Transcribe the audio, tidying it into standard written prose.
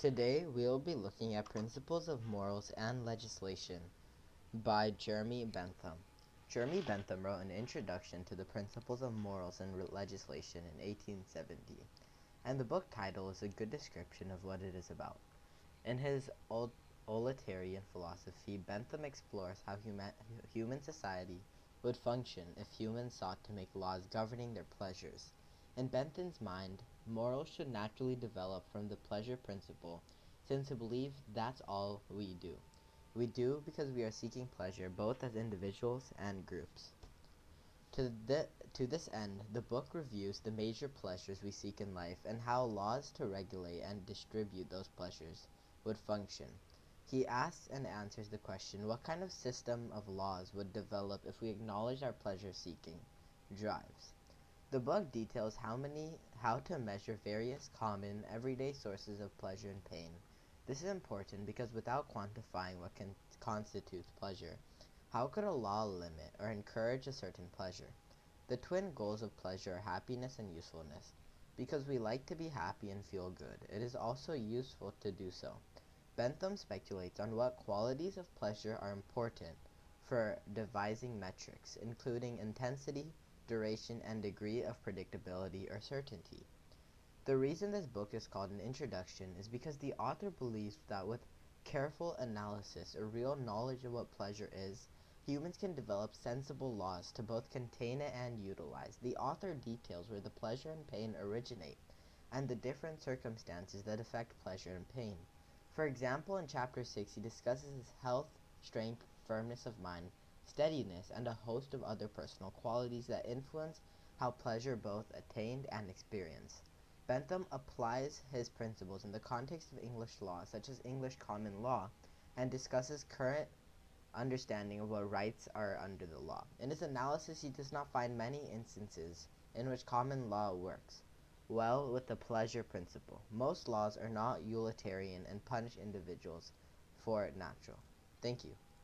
Today we'll be looking at Principles of Morals and Legislation by Jeremy Bentham. Jeremy Bentham wrote an introduction to the Principles of Morals and Legislation in 1870, and the book title is a good description of what it is about. In his utilitarian philosophy, Bentham explores how human society would function if humans sought to make laws governing their pleasures. In Bentham's mind, morals should naturally develop from the pleasure principle, since he believed that's all we do. We do because we are seeking pleasure both as individuals and groups. To this end, the book reviews the major pleasures we seek in life and how laws to regulate and distribute those pleasures would function. He asks and answers the question, what kind of system of laws would develop if we acknowledge our pleasure-seeking drives? The book details how to measure various common, everyday sources of pleasure and pain. This is important because without quantifying what constitutes pleasure, how could a law limit or encourage a certain pleasure? The twin goals of pleasure are happiness and usefulness. Because we like to be happy and feel good, it is also useful to do so. Bentham speculates on what qualities of pleasure are important for devising metrics, including intensity, duration, and degree of predictability or certainty. The reason this book is called an introduction is because the author believes that with careful analysis or real knowledge of what pleasure is, humans can develop sensible laws to both contain it and utilize. The author details where the pleasure and pain originate and the different circumstances that affect pleasure and pain. For example, in chapter 6, he discusses health, strength, firmness of mind, steadiness, and a host of other personal qualities that influence how pleasure both attained and experienced. Bentham applies his principles in the context of English law, such as English common law, and discusses current understanding of what rights are under the law. In his analysis, he does not find many instances in which common law works well with the pleasure principle. Most laws are not utilitarian and punish individuals for natural. Thank you.